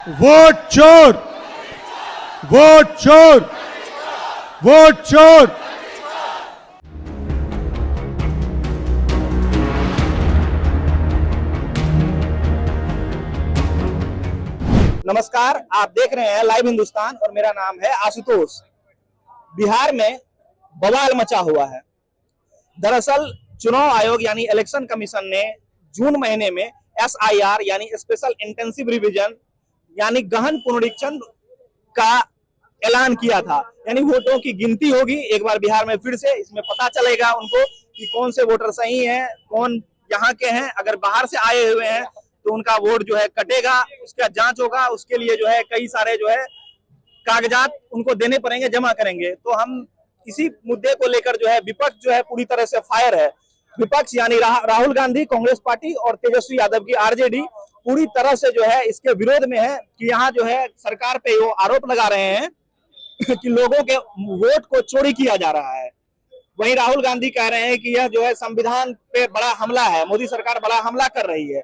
Vote चोर, vote चोर, vote चोर। नमस्कार, आप देख रहे हैं लाइव हिंदुस्तान और मेरा नाम है आशुतोष। बिहार में बवाल मचा हुआ है। दरअसल चुनाव आयोग यानी इलेक्शन कमीशन ने जून महीने में SIR यानी स्पेशल इंटेंसिव रिवीजन यानी गहन पुनरीक्षण का ऐलान किया था। यानी वोटों की गिनती होगी एक बार बिहार में फिर से। इसमें पता चलेगा उनको कि कौन से वोटर सही हैं, कौन यहाँ के हैं। अगर बाहर से आए हुए हैं तो उनका वोट जो है कटेगा, उसका जांच होगा। उसके लिए जो है कई सारे जो है कागजात उनको देने पड़ेंगे, जमा करेंगे। तो हम इसी मुद्दे को लेकर जो है विपक्ष जो है पूरी तरह से फायर है। विपक्ष यानी राहुल गांधी कांग्रेस पार्टी और तेजस्वी यादव की RJD पूरी तरह से जो है इसके विरोध में है कि यहाँ जो है सरकार पे वो आरोप लगा रहे हैं कि लोगों के वोट को चोरी किया जा रहा है। वहीं राहुल गांधी कह रहे हैं कि यह जो है संविधान पे बड़ा हमला है, मोदी सरकार बड़ा हमला कर रही है।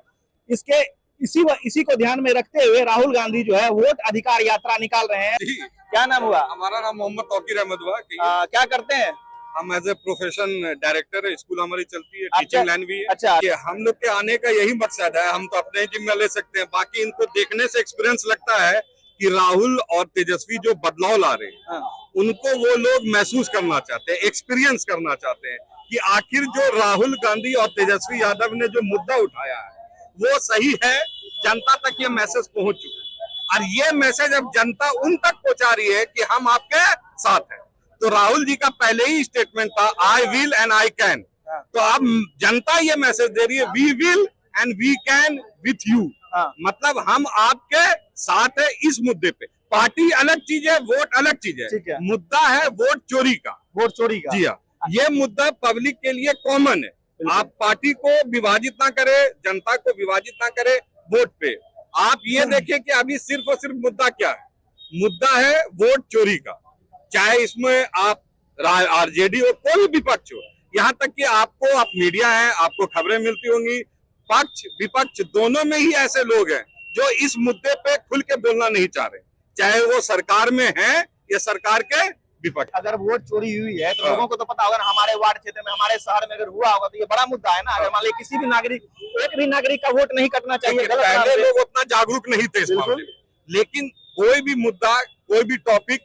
इसी को ध्यान में रखते हुए राहुल गांधी जो है वोट अधिकार यात्रा निकाल रहे हैं। क्या नाम हुआ? हमारा नाम मोहम्मद तौकीर अहमद हुआ। क्या करते हैं? हम एज ए प्रोफेशन डायरेक्टर है, स्कूल हमारी चलती है, टीचिंग लाइन भी है। अच्छा, ये हम लोग के आने का यही मकसद है। हम तो अपने ही जिम्मे ले सकते हैं, बाकी इनको देखने से एक्सपीरियंस लगता है कि राहुल और तेजस्वी जो बदलाव ला रहे हैं उनको वो लोग महसूस करना चाहते हैं, एक्सपीरियंस करना चाहते हैं कि आखिर जो राहुल गांधी और तेजस्वी यादव ने जो मुद्दा उठाया है वो सही है। जनता तक ये मैसेज पहुंच चुका और ये मैसेज अब जनता उन तक पहुंचा रही है कि हम आपके साथ हैं। तो राहुल जी का पहले ही स्टेटमेंट था I will and I can. तो अब जनता ये मैसेज दे रही है we will and we can with you. मतलब हम आपके साथ है इस मुद्दे पे। पार्टी अलग चीज है, वोट अलग चीज है। मुद्दा है वोट चोरी का। वोट चोरी का, जी हाँ, ये मुद्दा पब्लिक के लिए कॉमन है। आप पार्टी को विभाजित ना करे, जनता को विभाजित ना करे वोट पे। आप ये देखिए कि अभी सिर्फ और सिर्फ मुद्दा क्या है? मुद्दा है वोट चोरी का। चाहे इसमें आप RJD हो, कोई भी विपक्ष हो, यहाँ तक कि आपको, आप मीडिया है, आपको खबरें मिलती होंगी, पक्ष विपक्ष दोनों में ही ऐसे लोग हैं जो इस मुद्दे पे खुल के बोलना नहीं चाह रहे, चाहे वो सरकार में है या सरकार के विपक्ष। अगर वोट चोरी हुई है तो लोगों को तो पता होगा ना, हमारे वार्ड क्षेत्र में, हमारे शहर में अगर हुआ होगा तो ये बड़ा मुद्दा है ना। अगर मान लीजिए किसी भी नागरिक, एक भी नागरिक का वोट नहीं कटना चाहिए। पहले लोग उतना जागरूक नहीं थे इस मामले में, लेकिन कोई भी मुद्दा, कोई भी टॉपिक,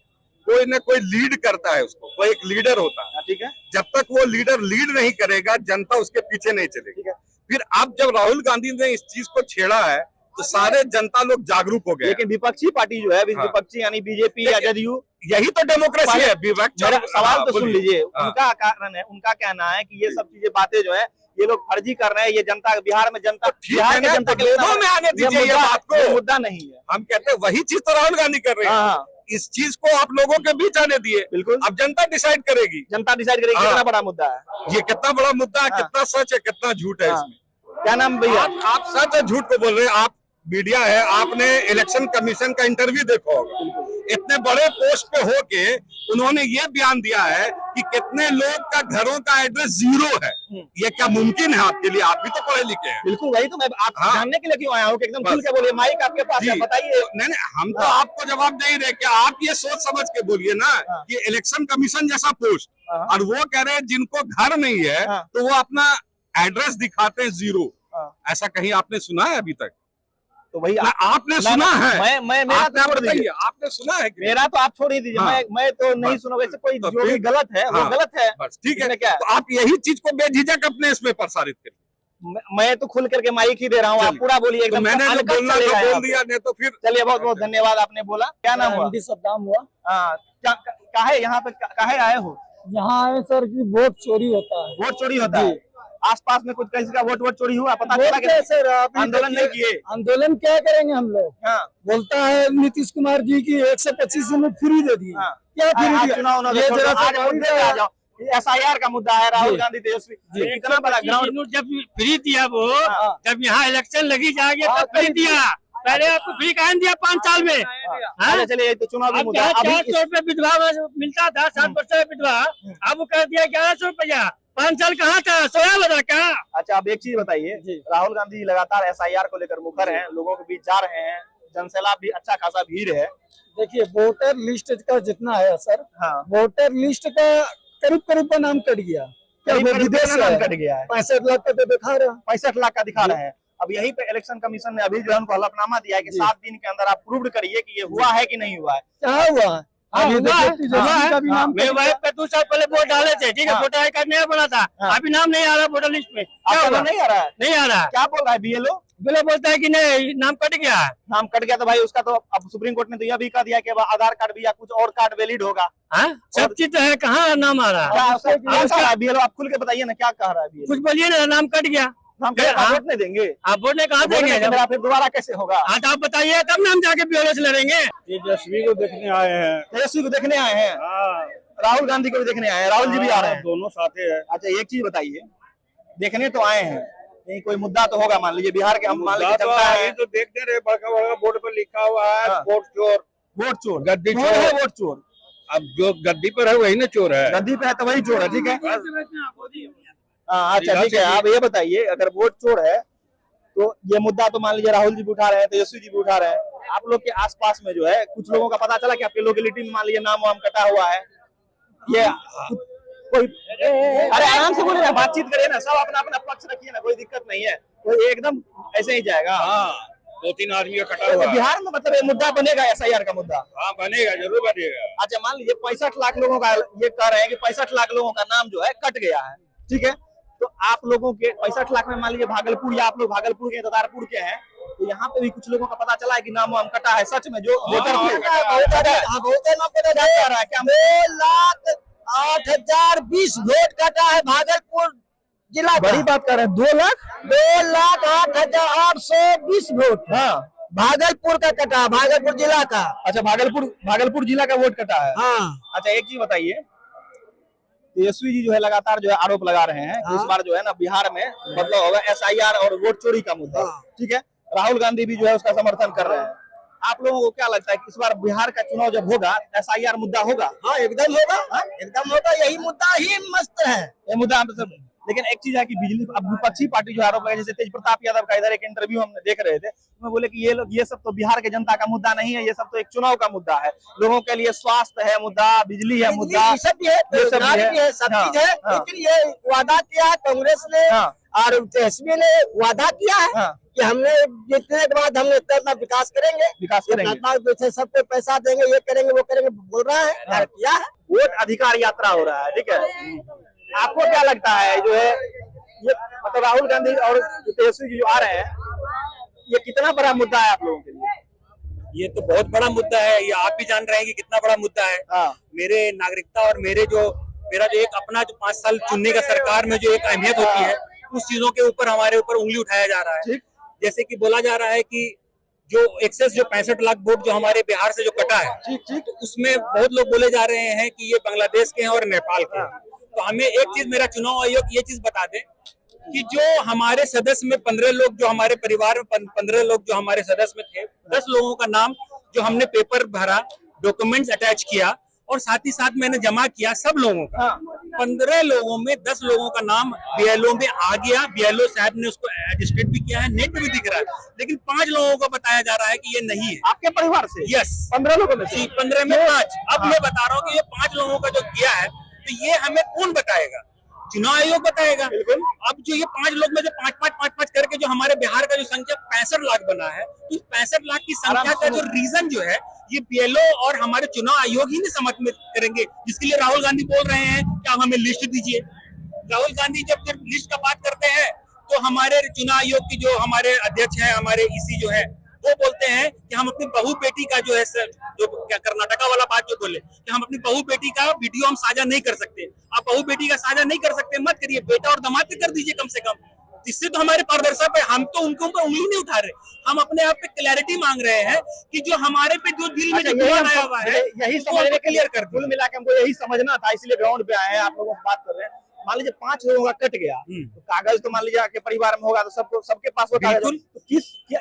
कोई न कोई लीड करता है उसको, वो एक लीडर होता है। ठीक है, जब तक वो लीडर लीड नहीं करेगा जनता उसके पीछे नहीं चलेगी। फिर अब जब राहुल गांधी ने इस चीज को छेड़ा है तो सारे जनता लोग जागरूक हो गए। लेकिन विपक्षी पार्टी जो है, विपक्षी यानी BJP या JDU, यही तो डेमोक्रेसी है। विपक्ष, सवाल तो सुन लीजिए। उनका कारण है, उनका कहना है कि ये सब चीजें, बातें जो है ये लोग फर्जी कर रहे हैं। ये जनता, बिहार में जनता, बिहार के जनता के लोगों में आने दीजिए ये बात को। मुद्दा नहीं है। हम कहते हैं वही चीज तो राहुल गांधी कर रहे हैं। इस चीज को आप लोगों के बीच आने दिए। बिल्कुल, अब जनता डिसाइड करेगी। जनता डिसाइड करेगी कितना बड़ा मुद्दा है, ये कितना बड़ा मुद्दा है, कितना सच है, कितना झूठ है इसमें। क्या नाम भैया? आप सच और झूठ को बोल रहे हैं। आप मीडिया है, आपने इलेक्शन कमीशन का इंटरव्यू देखा होगा। इतने बड़े पोस्ट पे होके उन्होंने ये बयान दिया है कि कितने लोग का घरों का एड्रेस 0 है। ये क्या मुमकिन है आपके लिए? आप भी तो पढ़े लिखे हैं। बिल्कुल, वही तो मैं आप जानने के लिए क्यों आया हूँ कि एकदम खुल के बोलिए। माइक आपके पास है, बताइए। नहीं, हम तो आपको जवाब नहीं रहे कि आप ये सोच समझ के बोलिए ना कि इलेक्शन कमीशन जैसा पोस्ट, और वो कह रहे हैं जिनको घर नहीं है तो वो अपना एड्रेस दिखाते हैं 0। ऐसा कहीं आपने सुना है अभी तक? तो वही आपने सुना है? मेरा छोड़ दीजिए। आपने सुना है? मेरा तो आप छोड़ ही दीजिए। मैं तो नहीं सुना। वैसे कोई जो भी गलत है वो गलत है। बस ठीक है, क्या तो आप यही चीज को बेझिझक अपने इसमें प्रसारित करिए। मैं तो खुल करके माइक ही दे रहा हूँ, आप पूरा बोलिए एकदम। मैंने जो बोलना बोल दिया, नहीं तो फिर चलिए। बहुत बहुत धन्यवाद, आपने बोला। क्या नाम हुआ? सद्दाम हुआ। काहे यहाँ पे काहे आए हो? यहाँ आए सर कि वोट चोरी होता है। वोट चोरी होता है? आसपास में कुछ किसी का वोट चोरी हुआ पता चला? सर आंदोलन नहीं किए? आंदोलन क्या करेंगे हम लोग? बोलता है नीतीश कुमार जी की 125 यूनिट फ्री दे दिए। क्या फ्री? चुनाव SIR का मुद्दा है, राहुल गांधी तेजस्वी। कितना बड़ा ग्राउंड जब फ्री दिया वो, जब यहाँ इलेक्शन लगी जाएगी तब फ्री दिया। पहले आपको फ्री कहा दिया 5 साल में। चलिए, तो चुनावी मुद्दा। 400 रुपये विधवा मिलता था, 60% विधवा, अब वो कर दिया 1100 रुपया। 5 साल कहाँ था? सोया बजा क्या? अच्छा, अब एक चीज बताइए, राहुल गांधी लगातार SIR को लेकर मुखर हैं, लोगों के बीच जा रहे हैं, जनसैलाब भी अच्छा खासा भीड़ है। देखिए वोटर लिस्ट का जितना है सर, हाँ, वोटर लिस्ट का करीब करीब का नाम कट गया। क्या वो विदेश से नाम है? कट गया है। 65 लाख का तो दिखा रहा। 65 लाख का दिखा रहे हैं। अब यही पे इलेक्शन कमीशन ने अभी जो है उनको हलफनामा दिया है कि 7 दिन के अंदर आप प्रूव करिए कि ये हुआ है कि नहीं हुआ है। क्या हुआ? हाँ, अभी हुआ देखिए है, तेजस्वी हुआ है। का भी नाम मेरे कट वाइफ पे 2 साल पहले वोट डाले थे, ठीक है, हाँ। वोटर आई कार्ड नया बना था, हाँ। अभी नाम नहीं आ रहा वोटर लिस्ट में। क्या आपका हुआ? नाम नहीं आ रहा है? नहीं आ रहा। क्या बोल रहा है बीएलओ? बोले बोलता है कि नहीं नाम कट गया है। नाम कट गया तो भाई उसका तो अब सुप्रीम कोर्ट ने तो यह भी कह दिया कि अब आधार कार्ड भी या कुछ और कार्ड वैलिड होगा। हाँ? सब चीज तो है, कहाँ नाम आ रहा है? क्या उसका क्या उसका- कह रहा है बीएलओ? आप खुल के बताइए ना क्या कह रहा है बीएलओ? कुछ बोलिए ना, नाम कट गया। नाम कट हाँ। वोट नहीं देंगे? आप वोट नहीं कहाँ वोट नहीं देंगे देंगे, जब? मेरा फिर दोबारा कैसे होगा? हाँ तो आप बताइए तब नाम जाके बीएलओ से लड़ेंगे। तेजस्वी को देखने आए हैं। तेजस्वी को देखने आए हैं, हाँ, राहुल गांधी को भी देखने आए हैं, राहुल जी भी आ रहे हैं। दोनों साथे हैं। अच्छा एक चीज बताइए, देखने तो आए हैं, नहीं कोई मुद्दा तो होगा। मान लीजिए बिहार के हम मान लीजिए जनता है, ये तो देखते रहे, बड़का बड़का बोर्ड पर लिखा हुआ है हाँ। वोट चोर। वोट चोर, गद्दी चोर चोर। है वोट चोर। अब जो गद्दी पर है वही ना चोर है। गद्दी पे है तो वही चोर है, ठीक है। हाँ अच्छा सीधा ठीक है, सीधी। आप ये बताइए अगर वोट चोर है तो ये मुद्दा तो मान लीजिए राहुल जी भी उठा रहे हैं, तेजस्वी जी भी उठा रहे हैं। आप लोग के आसपास में जो है कुछ लोगों का पता चला कि आपके लोकेलिटी में मान लीजिए नाम वाम कटा हुआ है, ये कोई अरे आराम से बोलिए ना, बातचीत करिए ना, सब अपना अपना पक्ष रखिए ना, कोई दिक्कत नहीं है, कोई एकदम ऐसे ही जाएगा। हाँ, 2-3 आदमी का कटा हुआ तो है। बिहार में मतलब ये मुद्दा बनेगा, एसआईआर का मुद्दा। हाँ बनेगा, जरूर बनेगा। अच्छा मान लीजिए 65 लाख लोगों का, ये कह रहे हैं कि 65 लाख लोगों का नाम जो है कट गया है, ठीक है। तो आप लोगों के 65 लाख में मान लीजिए भागलपुर या आप लोग भागलपुर के ददारपुर के हैं, तो यहाँ पे भी कुछ लोगों का पता चला है कि नाम वाम कटा है सच में, जो वोटर बहुत नाम पता क्या कह रहा है, क्या 2,08,020 वोट कटा है भागलपुर जिला का। बड़ी बात कर रहे हैं? 2,08,820 वोट हाँ भागलपुर का कटा, भागलपुर जिला का। अच्छा भागलपुर जिला का वोट कटा है। हाँ अच्छा एक चीज बताइए, तेजस्वी जी जो है लगातार जो है आरोप लगा रहे हैं कि इस बार जो है ना बिहार में बदलाव होगा, एसआईआर और वोट चोरी का मुद्दा, ठीक है। राहुल गांधी भी जो है उसका समर्थन कर रहे हैं। आप लोगों को क्या लगता है कि इस बार बिहार का चुनाव जब होगा एसआईआर मुद्दा होगा? हाँ एकदम होगा, एकदम होगा, यही मुद्दा ही मस्त है। ये मुद्दा मतलब, लेकिन एक चीज है कि बिजली, अब विपक्षी पार्टी जो आरोप लगा, जैसे तेज प्रताप यादव का इधर एक इंटरव्यू हम देख रहे थे, उसमें बोले कि ये लोग, ये सब तो बिहार के जनता का मुद्दा नहीं है, ये सब तो एक चुनाव का मुद्दा है, लोगों के लिए स्वास्थ्य है मुद्दा, बिजली है मुद्दा, ये सब भी है, रोजगार भी है, सब हाँ, चीज है। हाँ। लेकिन ये वादा किया है कांग्रेस ने हाँ। और तेजस्वी ने वादा किया है हाँ। कि हमने जितने के बाद हमने इतना विकास करेंगे, विकास करेंगे। इतना जैसे सबको पैसा देंगे, ये करेंगे वो करेंगे, बोल रहा है, और किया है। वोट अधिकार यात्रा हो रहा है, ठीक है। आपको क्या लगता है जो है ये मतलब राहुल गांधी और तेजस्वी जी जो आ रहे हैं, ये कितना बड़ा मुद्दा है आप लोगों के लिए? ये तो बहुत बड़ा मुद्दा है, ये आप भी जान रहे हैं कि कितना बड़ा मुद्दा है। हाँ। मेरे नागरिकता और मेरा जो एक अपना जो 5 साल चुनने का सरकार में जो एक अहमियत होती है, उस चीजों के ऊपर हमारे ऊपर उंगली उठाया जा रहा है। ठीक। जैसे कि बोला जा रहा है कि जो एक्सेस जो 65 लाख वोट जो हमारे बिहार से जो कटा है, ठीक ठीक। तो उसमें बहुत लोग बोले जा रहे हैं कि ये बांग्लादेश के हैं और नेपाल के हैं। तो हमें एक चीज, मेरा चुनाव आयोग ये चीज बता दे कि जो हमारे सदस्य में 15 लोग, जो हमारे परिवार में 15 लोग जो हमारे सदस्य में थे, 10 लोगों का नाम जो हमने पेपर भरा, डॉक्यूमेंट्स अटैच किया और साथ ही साथ मैंने जमा किया सब लोगों का। 15 लोगों में 10 लोगों का नाम बीएलओ में आ गया, बीएलओ साहब ने उसको एडजस्टेड भी किया है, नेट पे भी दिख रहा है, लेकिन 5 लोगों को बताया जा रहा है कि ये नहीं है। आपके परिवार से? यस, 15 लोगों में से? 15 में 5। अब मैं बता रहा हूँ कि ये 5 लोगों का जो किया है, तो ये हमें कौन बताएगा? चुनाव आयोग बताएगा। बिल्कुल। अब जो ये 5 लोग में जो 5-5 करके जो हमारे बिहार का जो संख्या 65 लाख बना है, तो 65 लाख की संख्या का जो रीजन जो है, ये बीएलओ और हमारे चुनाव आयोग ही नहीं समझ में करेंगे, जिसके लिए राहुल गांधी बोल रहे हैं कि आप हमें लिस्ट दीजिए। राहुल गांधी जब लिस्ट का बात करते हैं तो हमारे चुनाव आयोग की जो हमारे अध्यक्ष हैं, हमारे ईसी जो है, वो बोलते हैं कि हम अपनी बहू बेटी का जो है जो क्या कर्नाटका वाला बात जो बोले कि हम अपनी बहू बेटी का वीडियो हम साझा नहीं कर सकते। आप बहू बेटी का साझा नहीं कर सकते, मत करिए, बेटा और दामाद पे कर दीजिए कम से कम। इससे तो हमारे पारदर्शिता पे, हम तो उनके ऊपर उंगली नहीं उठा रहे, हम अपने आप पे क्लैरिटी मांग रहे हैं कि जो हमारे पे जो दिल में जो गुमान आया हुआ है, यही उसको समझने के क्लियर लिए कर कुल मिला के हमको यही समझना था, इसलिए ग्राउंड पे आए हैं, आप लोगों से बात कर रहे हैं। मान लीजिए 5 लोगों का कट गया, तो कागज तो मान लीजिए आपके परिवार में होगा, तो सबके पास वो कागज है। तो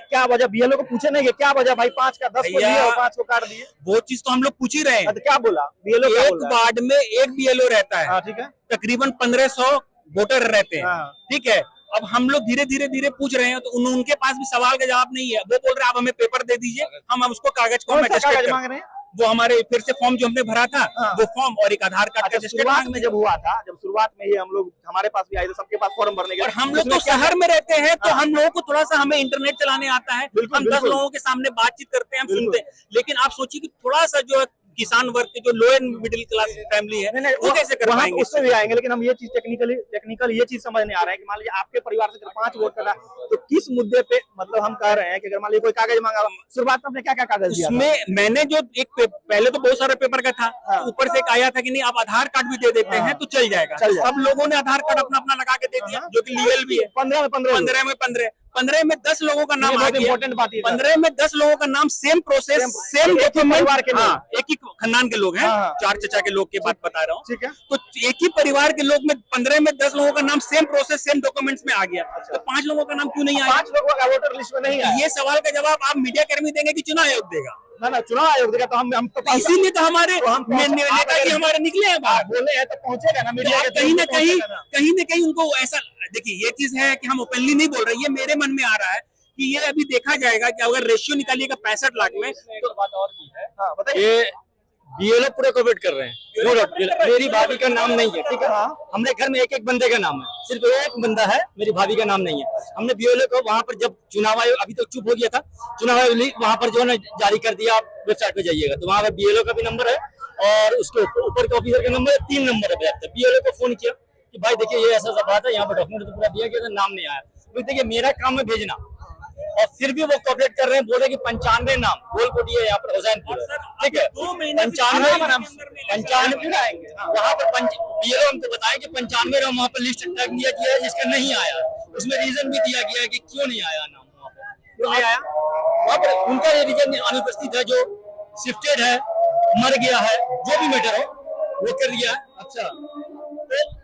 क्या वजह, बीएलओ को पूछे नहीं कि क्या वजह भाई 5 का 10 को दिए और 5 को काट दिए? वो चीज तो हम लोग पूछ ही रहे हैं। तो क्या बोला बीएलओ? एक वार्ड में एक बीएलओ रहता है, हाँ ठीक है। तकरीबन 1500 वोटर रहते हैं, हाँ। ठीक है। अब हम लोग धीरे धीरे पूछ रहे हैं, तो उनके पास भी सवाल का जवाब नहीं है। वो बोल रहे हैं आप हमें पेपर दे दीजिए, हम उसको कागज को कागज मांग रहे हैं? वो हमारे फिर से फॉर्म जो हमने भरा था, वो फॉर्म और एक आधार कार्ड का शुरुआत में जब हुआ था, जब शुरुआत में ये हम लोग, हमारे पास भी आए थे, सबके पास फॉर्म भरने के, और हम लोग तो शहर में रहते हैं, तो हम लोगों को थोड़ा सा हमें इंटरनेट चलाने आता है, हम 10 लोगों के सामने बातचीत करते हैं, हम सुनते हैं। लेकिन आप सोचिए कि थोड़ा सा जो किसान वर्ग के जो लो एंड मिडिल क्लास फैमिली है, वो कैसे कर पाएंगे? उससे भी आएंगे, लेकिन हम ये चीज टेक्निकल ये चीज समझ नहीं आ रहा है कि मान लीजिए आपके परिवार से 5 वोट करा, तो किस मुद्दे पे मतलब हम कह रहे हैं कि अगर मान लीजिए कोई कागज मांगा, शुरुआत में आपने क्या क्या कागज दिया? उसमें मैंने जो एक पहले तो बहुत सारे पेपर का था, ऊपर से एक आया था कि नहीं आप आधार कार्ड भी दे देते हैं तो चल जाएगा। सब लोगों ने आधार कार्ड अपना अपना लगा के दे दिया, जो कि लीगल भी है। 15 में 10 लोगों का नाम आ गया। इंपॉर्टेंट बात है, 15 में 10 लोगों का नाम, सेम प्रोसेस, सेम परिवार के लोग, एक ही खानदान के लोग हैं, 4 चचा के लोग के बात बता रहा हूँ। ठीक है, तो एक ही परिवार के लोग में 15 में 10 लोगों का नाम सेम प्रोसेस, सेम डॉक्यूमेंट्स में आ गया। तो 5 लोगों का नाम क्यों नहीं आया? 5 लोगों का वोटर लिस्ट में नहीं है। ये सवाल का जवाब आप मीडिया कर्मी देंगे कि चुनाव आयोग देगा? ना चुनाव आयोग देगा। तो हम तो इसीलिए तो हमारे नेताजी हमारे निकले हैं बाहर, बोले हैं तो पहुंचेगा ना मीडिया के, कहीं ना कहीं उनको ऐसा, देखिए ये चीज है कि हम ओपनली नहीं बोल रहे, ये मेरे मन में आ रहा है कि ये अभी देखा जाएगा कि अगर रेशियो निकालिएगा 65 लाख में, तो बात और भी है। ये बीएलओ पूरे कोविड कर रहे हैं। मेरी भाभी का नाम नहीं है, ठीक है। हमने घर में एक बंदे का नाम है, सिर्फ एक बंदा है, मेरी भाभी का नाम नहीं है। हमने बीएलओ को वहां पर, जब चुनाव आयोग अभी तो चुप हो गया था, चुनाव आयोग वहां पर जो है जारी कर दिया, आप वेबसाइट पे जाइएगा तो वहां पर बीएलओ का भी नंबर है और उसके ऊपर के ऑफिसर का नंबर है, 3 नंबर है। बीएलओ को फोन किया कि भाई देखिए ये ऐसा बात है, यहाँ पर डॉक्यूमेंट तो पूरा दिया गया था, नाम नहीं आया। तो देखिए मेरा काम है भेजना, और फिर भी वो कॉपरेट कर रहे हैं, बोले कि 95 नाम गोल कोटी है यहाँ पर हुसैनपुर, ठीक है। 95 वहाँ पर बीएलओ हमको बताया कि 95 वहाँ पर लिस्ट टैग दिया गया है जिसका नहीं आया। उसमें रीजन भी दिया गया है कि क्यों नहीं आया नाम, वहाँ पर क्यों नहीं आया। वहाँ पर उनका रीजन अनुपस्थित है, जो शिफ्टेड है, मर गया है, जो भी मैटर हो वो कर दिया है। अच्छा,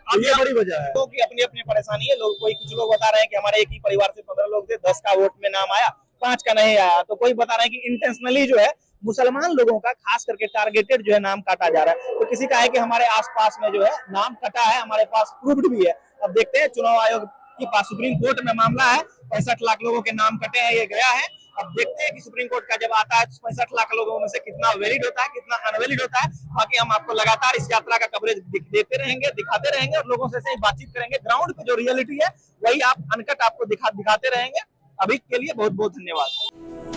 तो ये बड़ी वजह है। लोगों की अपनी अपनी परेशानी है। लोग, कुछ लोग बता रहे हैं कि हमारे एक ही परिवार से 15 लोग थे, 10 का वोट में नाम आया, 5 का नहीं आया। तो कोई बता रहे हैं कि इंटेंशनली जो है मुसलमान लोगों का खास करके टारगेटेड जो है नाम काटा जा रहा है। तो किसी का है कि हमारे आसपास में जो है नाम कटा है, हमारे पास प्रूफ्ड भी है। अब देखते हैं, चुनाव आयोग के पास सुप्रीम कोर्ट में मामला है, 65 लाख लोगों के नाम कटे हैं, ये गया है। अब देखते हैं कि सुप्रीम कोर्ट का जब आता है तो 65 लाख लोगों में से कितना वैलिड होता है, कितना अनवैलिड होता है। बाकी हम आपको लगातार इस यात्रा का कवरेज देते रहेंगे, दिखाते रहेंगे, और लोगों से ऐसे ही बातचीत करेंगे। ग्राउंड पे जो रियलिटी है वही आप अनकट आपको दिखाते रहेंगे। अभी के लिए बहुत बहुत धन्यवाद।